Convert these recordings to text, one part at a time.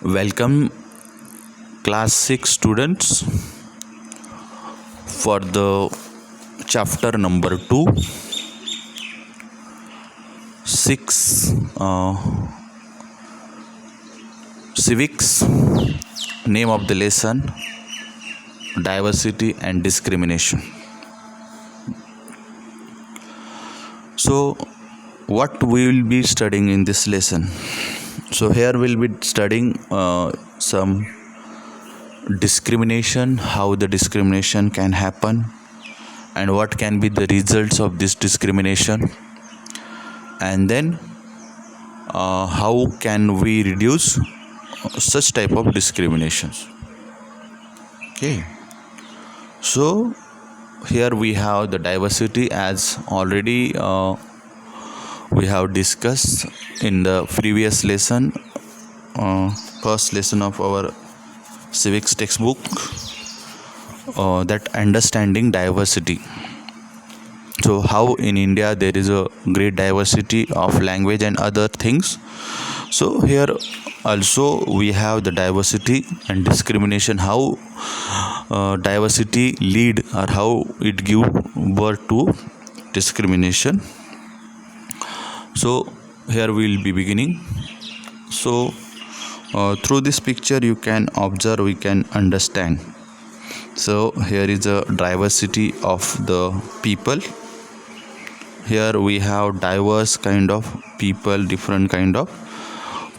Welcome, class 6 students, for the chapter number 2, 6 civics. Name of the lesson: diversity and discrimination. So, what we will be studying in this lesson? So, here we'll be studying some discrimination, how the discrimination can happen, and what can be the results of this discrimination, and then how can we reduce such type of discriminations. Okay, so here we have the diversity, as already we have discussed in the previous lesson, first lesson of our civics textbook, that understanding diversity. So how in India there is a great diversity of language and other things. So here also we have the diversity and discrimination, how diversity lead or how it give birth to discrimination. So here we will be beginning. So through this picture you can observe, we can understand. So here is a diversity of the people. Here we have diverse kind of people, different kind of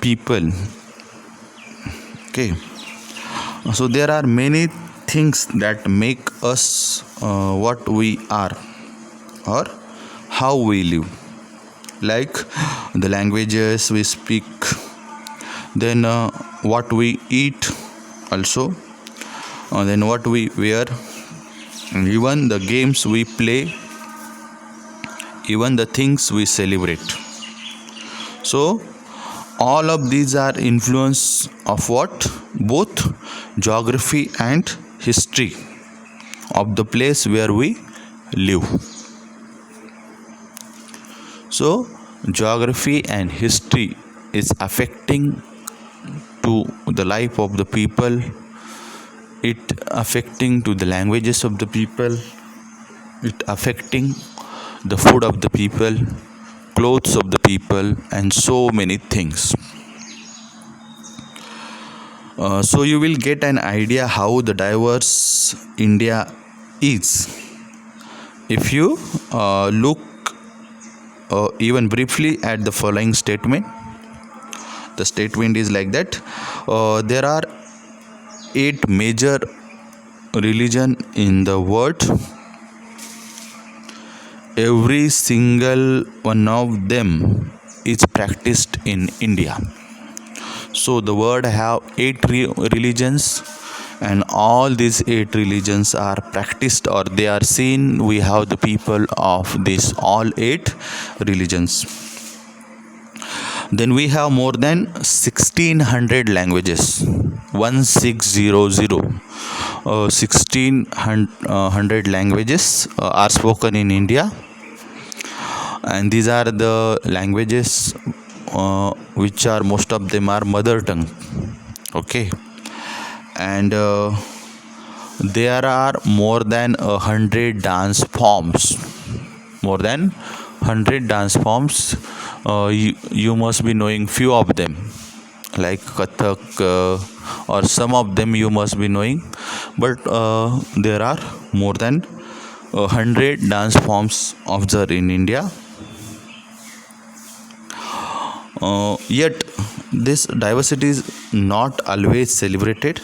people. Okay, so there are many things that make us what we are or how we live, like the languages we speak, then what we eat also, then what we wear, and even the games we play, even the things we celebrate. So all of these are influence of what? Both geography and history of the place where we live. So geography and history is affecting to the life of the people, it affecting to the languages of the people, it affecting the food of the people, clothes of the people, and so many things. So you will get an idea how the diverse India is if you look even briefly at the following statement. The statement is like that: there are 8 major religion in the world. Every single one of them is practiced in India. So the world have 8 religions, and all these 8 religions are practiced or they are seen. We have the people of these all 8 religions. Then we have more than 1600 languages. 1600 languages are spoken in India, and these are the languages which are, most of them are mother tongue. Okay, and there are more than 100 dance forms. More than 100 dance forms. You must be knowing few of them, like Kathak, or some of them you must be knowing, but there are more than 100 dance forms observed in India. Yet this diversity is not always celebrated.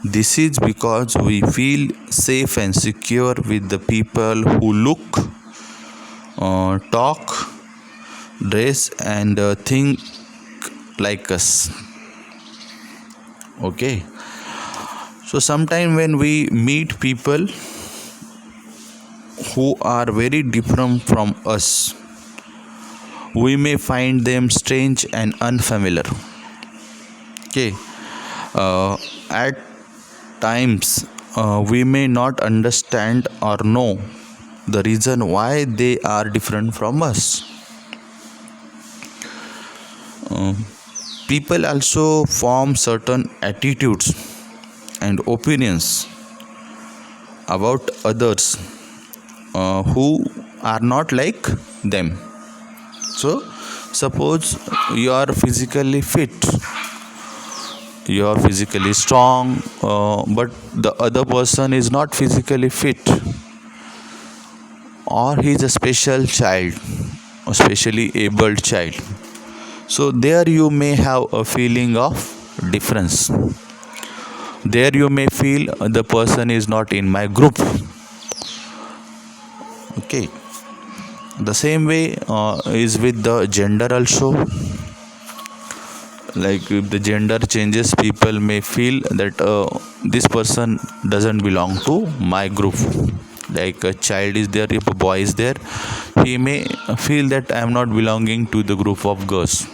This is because we feel safe and secure with the people who look, talk, dress, and think like us. Okay, so sometime when we meet people who are very different from us, we may find them strange and unfamiliar. Okay, at times we may not understand or know the reason why they are different from us. People also form certain attitudes and opinions about others who are not like them. So, suppose you are physically fit, you are physically strong, but the other person is not physically fit, or he is a special child, a specially abled child. So, there you may have a feeling of difference. There you may feel the person is not in my group. Okay. The same way is with the gender also. Like if the gender changes, people may feel that this person doesn't belong to my group. Like a child is there, if a boy is there, he may feel that I am not belonging to the group of girls.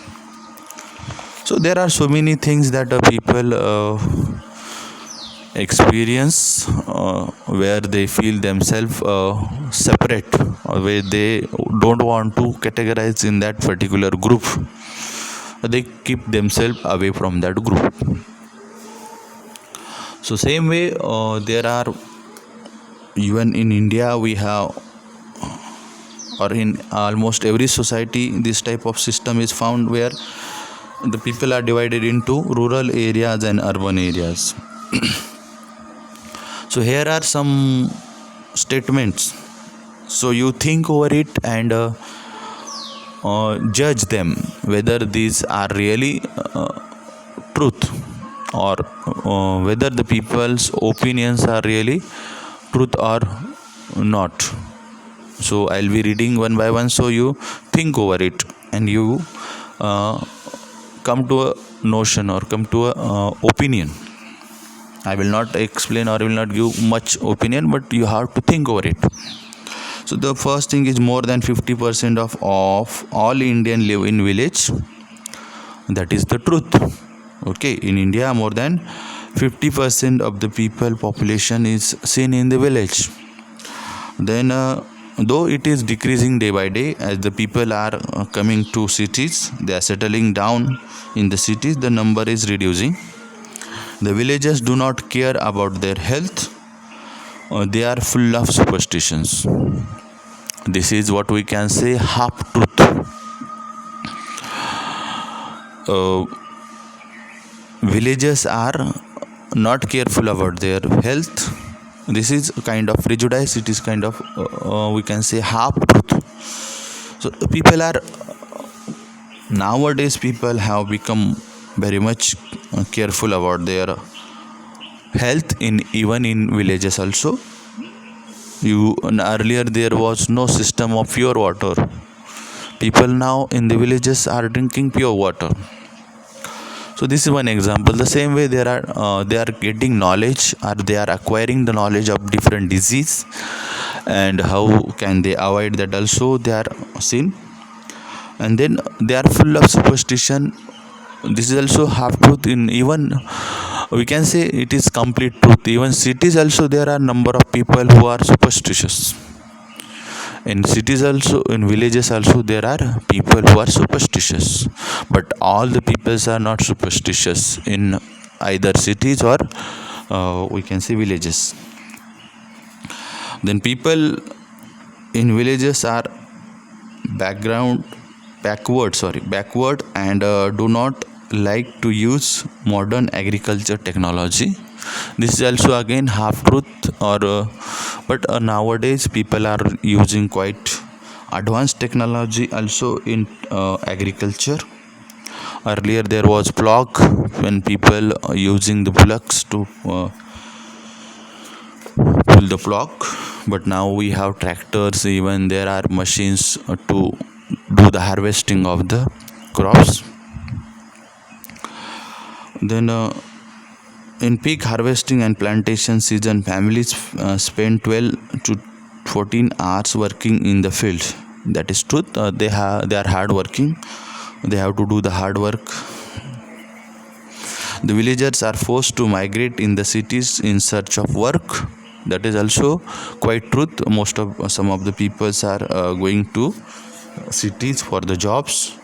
So there are so many things that people experience where they feel themselves separate, or where they don't want to categorize in that particular group. They keep themselves away from that group. So same way there are, even in India we have, or in almost every society, this type of system is found, where the people are divided into rural areas and urban areas. So here are some statements. So you think over it and judge them whether these are really truth, or whether the people's opinions are really truth or not. So I'll be reading one by one, so you think over it and you come to a notion, or come to a opinion. I will not explain, or I will not give much opinion, but you have to think over it. So the first thing is, more than 50% of all Indian live in village. That is the truth. Okay, in India more than 50% of the people population is seen in the village. Then though it is decreasing day by day, as the people are coming to cities, they are settling down in the cities, the number is reducing. The villagers do not care about their health. They are full of superstitions. This is what we can say half truth. Villagers are not careful about their health. This is kind of prejudice. It is kind of we can say half truth. So people are, nowadays people have become very much careful about their health, in even in villages also. Earlier there was no system of pure water. People now in the villages are drinking pure water. So this is one example. The same way they are getting knowledge, or they are acquiring the knowledge of different disease, and how can they avoid that also they are seen. And then they are full of superstition. This is also half truth. In even, we can say it is complete truth. Even cities also, there are number of people who are superstitious. In cities also, in villages also, there are people who are superstitious, but all the peoples are not superstitious in either cities or we can say villages. Then people in villages are backward, and do not like to use modern agriculture technology. This is also again half truth, or but nowadays people are using quite advanced technology also in agriculture. Earlier there was plough, when people are using the bullocks to pull the plough, but now we have tractors. Even there are machines to do the harvesting of the crops. Then in peak harvesting and plantation season, families spend 12 to 14 hours working in the field. That is truth. They are hard working. They have to do the hard work. The villagers are forced to migrate in the cities in search of work. That is also quite truth. Some of the peoples are going to cities for the jobs.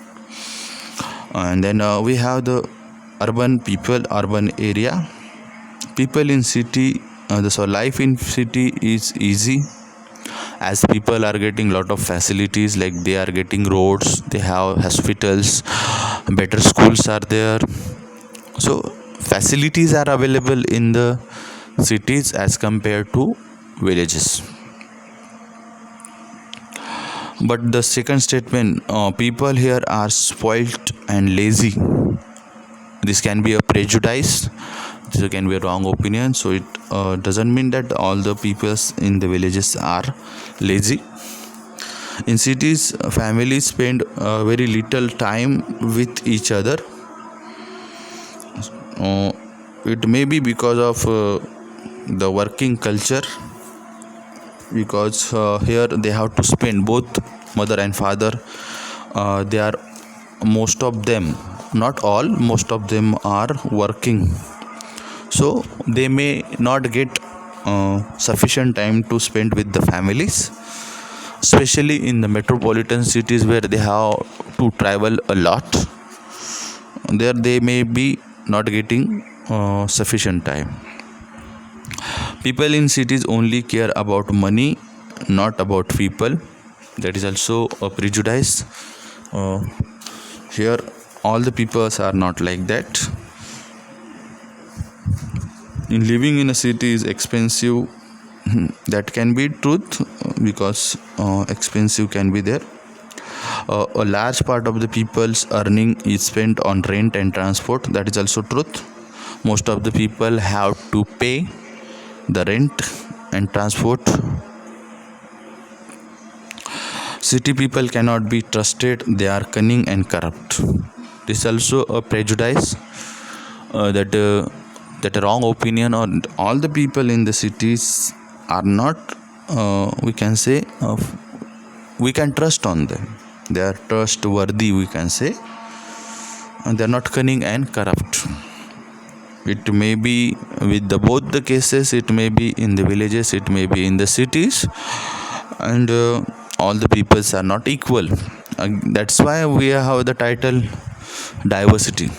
And then we have the urban people, urban area. People in city, so life in city is easy, as people are getting lot of facilities, like they are getting roads, they have hospitals, better schools are there. So facilities are available in the cities as compared to villages. But the second statement, people here are spoilt and lazy, this can be a prejudice, this can be a wrong opinion. So it doesn't mean that all the peoples in the villages are lazy. In cities, families spend very little time with each other. It may be because of the working culture, because here they have to spend, both mother and father, they are, most of them, not all, most of them are working, so they may not get sufficient time to spend with the families, especially in the metropolitan cities where they have to travel a lot. There they may be not getting sufficient time. People in cities only care about money, not about people. That is also a prejudice. Here all the peoples are not like that. In living in a city is expensive, that can be truth, because expensive can be there. A large part of the people's earning is spent on rent and transport, that is also truth. Most of the people have to pay the rent and transport. City people cannot be trusted, they are cunning and corrupt. This is also a prejudice, that a wrong opinion, or all the people in the cities are not, we can say, we can trust on them, they are trustworthy, we can say, and they are not cunning and corrupt. It may be with the both the cases, it may be in the villages, it may be in the cities, and all the peoples are not equal. That's why we have the title diversity.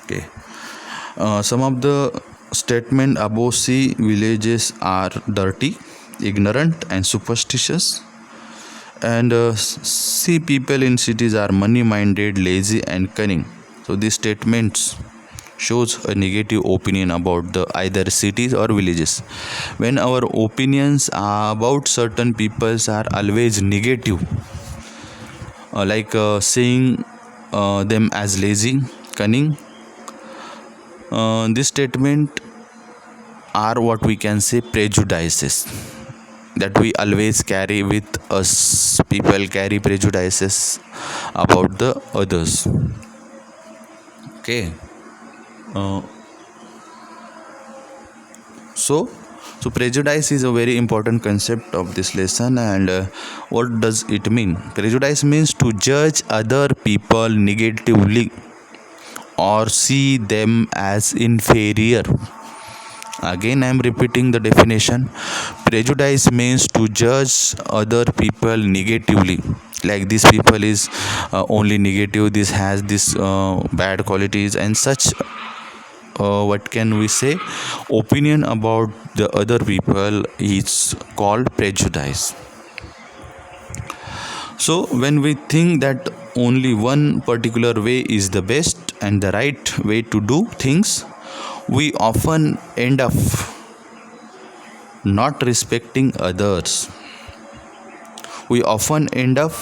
Okay. Some of the statement above: see, villages are dirty, ignorant and superstitious, and see, people in cities are money minded, lazy and cunning. So these statements shows a negative opinion about the either cities or villages. When our opinions about certain peoples are always negative, like seeing them as lazy, cunning, this statement are what we can say prejudices, that we always carry with us. People carry prejudices about the others. Okay. So prejudice is a very important concept of this lesson. And what does it mean? Prejudice means to judge other people negatively or see them as inferior. Again, I am repeating the definition. Prejudice means to judge other people negatively, like this people is only negative, this has this bad qualities and such. What can we say, opinion about the other people is called prejudice. So when we think that only one particular way is the best and the right way to do things, we often end up not respecting others. We often end up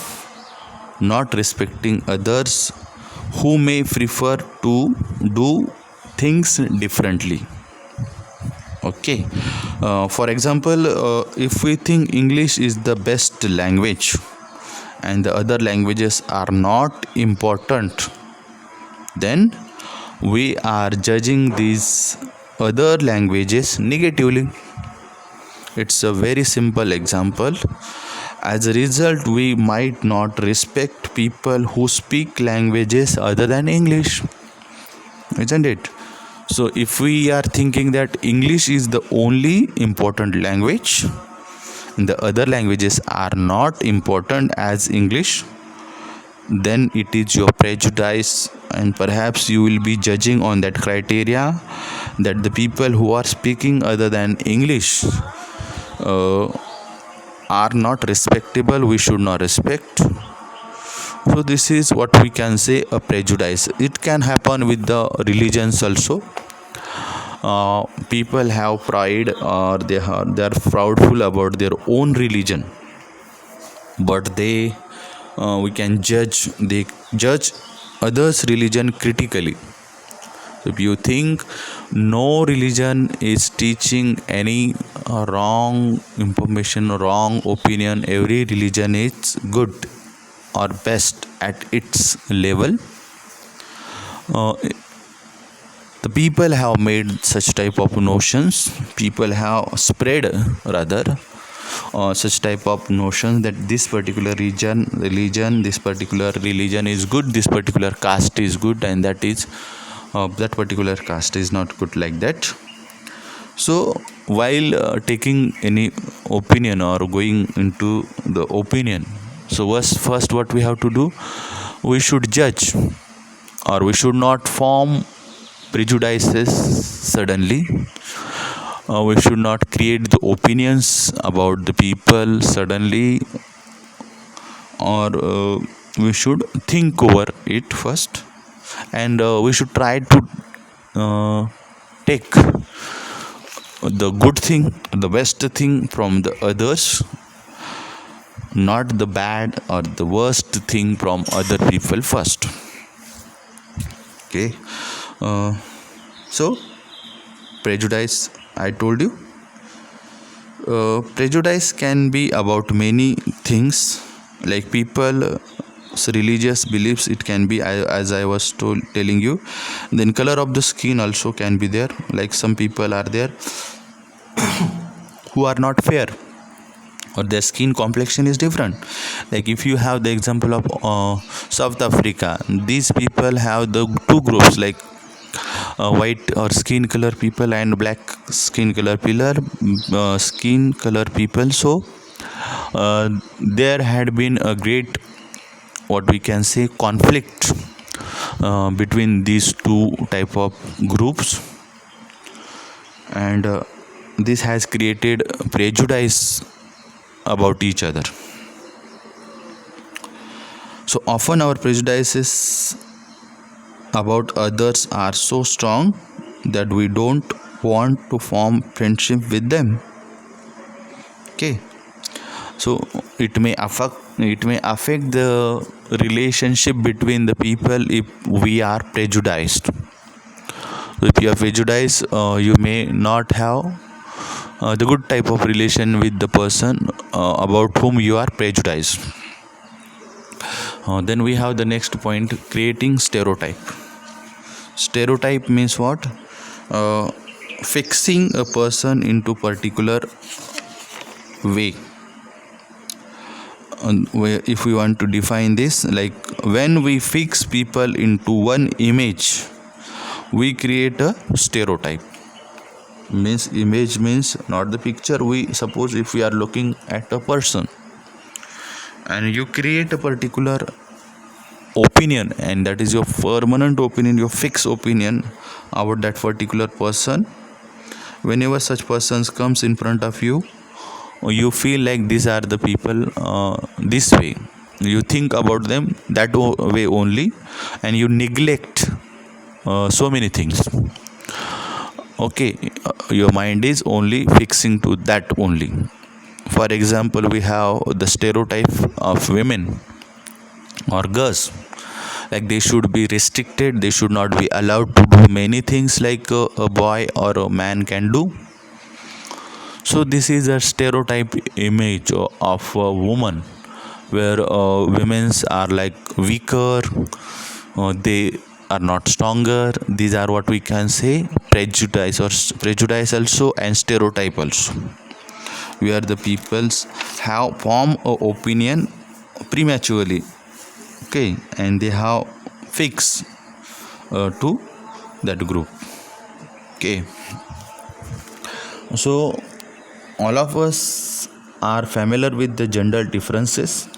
not respecting others who may prefer to do things differently. Okay. For example, if we think English is the best language and the other languages are not important, then we are judging these other languages negatively. It's a very simple example. As a result, we might not respect people who speak languages other than English, isn't it? So if we are thinking that English is the only important language and the other languages are not important as English, then it is your prejudice, and perhaps you will be judging on that criteria that the people who are speaking other than English uh, are not respectable, we should not respect. So this is what we can say a prejudice. It can happen with the religions also. People have pride, or they are proudful about their own religion, but they judge others religion critically. If you think no religion is teaching any wrong information, wrong opinion, every religion is good or best at its level. uh, the people have made such type of notions, people have spread rather such type of notions that this particular religion, this particular religion is good, this particular caste is good, and that particular caste is not good, like that. So while taking any opinion or going into the opinion, so first what we have to do, we should judge, or we should not form prejudices suddenly. We should not create the opinions about the people suddenly, or we should think over it first, and we should try to uh, take the good thing, the best thing from the others, not the bad or the worst thing from other people first. Okay. uh, so prejudice, I told you, prejudice can be about many things, like people religious beliefs, it can be, as I was telling you. Then color of the skin also can be there, like some people are there who are not fair, or their skin complexion is different. Like if you have the example of South Africa, these people have the two groups, like white or skin color people and black skin color people. So there had been a great, what we can say, conflict between these two type of groups, and this has created prejudice about each other. So often our prejudices about others are so strong that we don't want to form friendship with them. Okay. So it may affect the relationship between the people if we are prejudiced. If you are prejudiced, you may not have the good type of relation with the person about whom you are prejudiced. Then we have the next point, creating stereotype. Stereotype means what? Fixing a person into particular way. If we want to define this, like when we fix people into one image, we create a stereotype. Means image means not the picture. We suppose if we are looking at a person and you create a particular opinion, and that is your permanent opinion, your fixed opinion about that particular person. Whenever such persons comes in front of you, you feel like these are the people this way, you think about them that way only, and you neglect so many things. Okay. Your mind is only fixing to that only. For example, we have the stereotype of women or girls, like they should be restricted, they should not be allowed to do many things like a boy or a man can do. So this is a stereotype image of a woman, where women's are like weaker, they are not stronger. These are what we can say prejudice also, and stereotype also, where the peoples have formed a opinion prematurely. Okay, and they have fixed to that group. Okay. So all of us are familiar with the gender differences.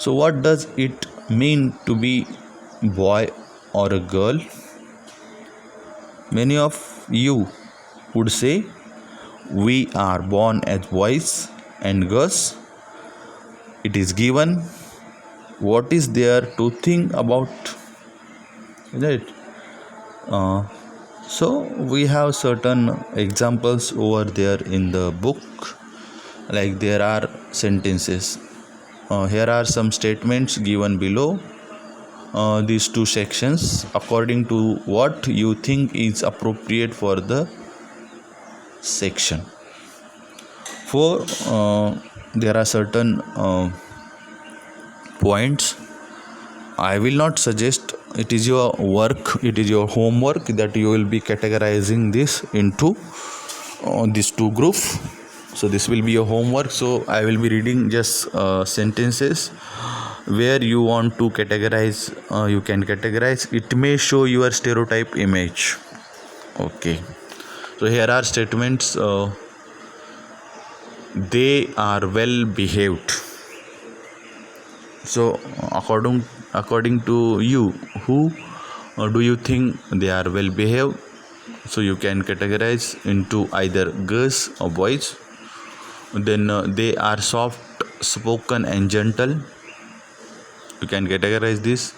So what does it mean to be boy or a girl? Many of you would say we are born as boys and girls. It is given. What is there to think about, right? So we have certain examples over there in the book, like there are sentences. Here are some statements given below these two sections according to what you think is appropriate for the section. For there are certain points. I will not suggest, it is your work, it is your homework, that you will be categorizing this into these two groups. So this will be your homework. So I will be reading just sentences where you want to categorize. You can categorize. It may show your stereotype image. Okay, so here are statements. They are well behaved. So according to you, who do you think they are well behaved? So you can categorize into either girls or boys. Then they are soft spoken and gentle. You can categorize this.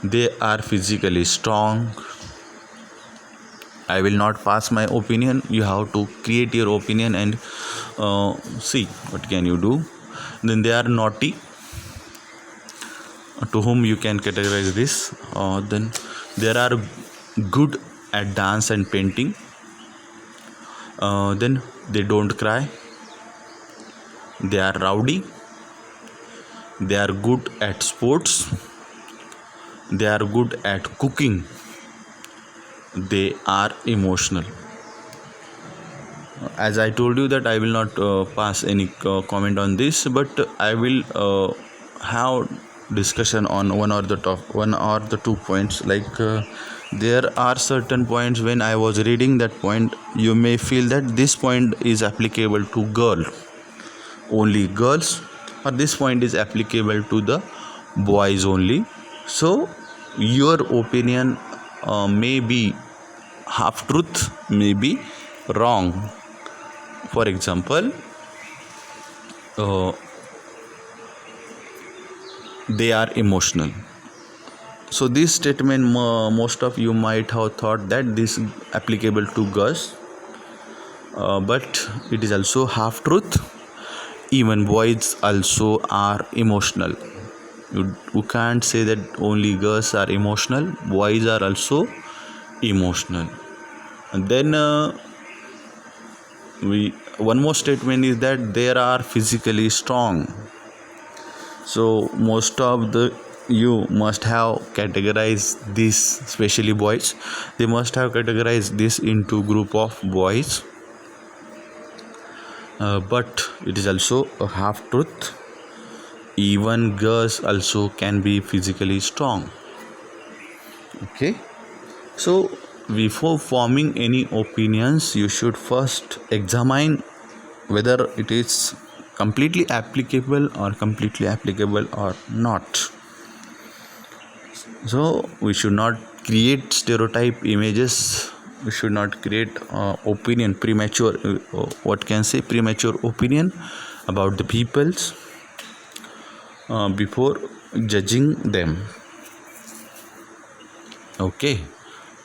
They are physically strong. I will not pass my opinion. You have to create your opinion and see what can you do. Then they are naughty. To whom you can categorize this. Then there are good at dance and painting. Then they don't cry. They are rowdy. They are good at sports. They are good at cooking. They are emotional. As I told you that I will not pass any comment on this, but I will have discussion on one or the 2 points. Like there are certain points when I was reading that point, you may feel that this point is applicable to only girls, or this point is applicable to the boys only. So your opinion may be half truth, may be wrong. For example, they are emotional. So this statement, most of you might have thought that this is applicable to girls, but it is also half truth. Even boys also are emotional. You can't say that only girls are emotional. Boys are also emotional. And then one more statement is that they are physically strong. So most of you must have categorized this, especially boys. They must have categorized this into group of boys. But it is also a half truth. Even girls also can be physically strong. Okay, so before forming any opinions, you should first examine whether it is completely applicable or not. So we should not create stereotype images. We should not create premature opinion about the peoples before judging them. Okay,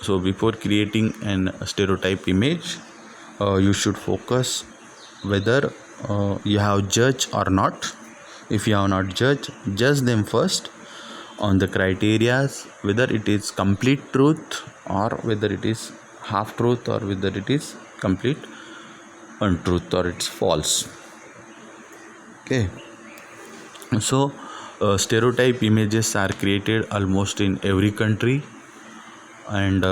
so before creating an stereotype image, you should focus whether you have judged or not. If you have not judged, judge them first on the criteria, whether it is complete truth or whether it is half truth or whether it is complete untruth or it's false. Okay, so stereotype images are created almost in every country, and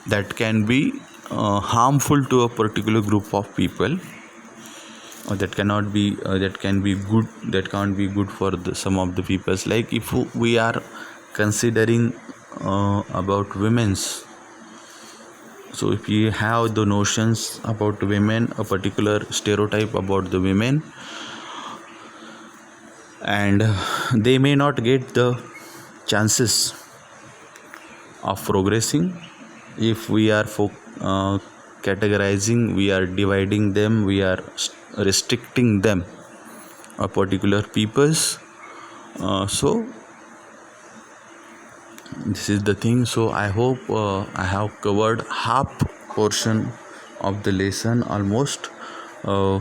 that can be harmful to a particular group of people. That can be good, that can't be good for some of the peoples. Like if we are considering about women's, so if you have the notions about women, a particular stereotype about the women, and they may not get the chances of progressing if we are categorizing, we are dividing them, we are restricting them a particular peoples. So this is the thing. So I hope I have covered half portion of the lesson almost, uh,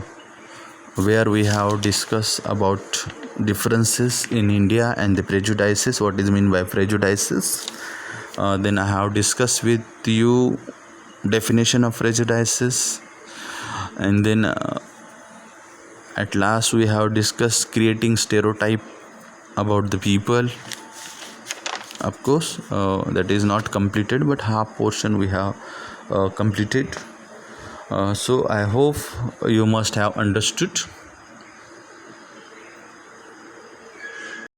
where we have discussed about differences in India and the prejudices, what is mean by prejudices. Then I have discussed with you definition of prejudices, and then at last we have discussed creating stereotype about the people. Of course, that is not completed, but half portion we have completed. So I hope you must have understood.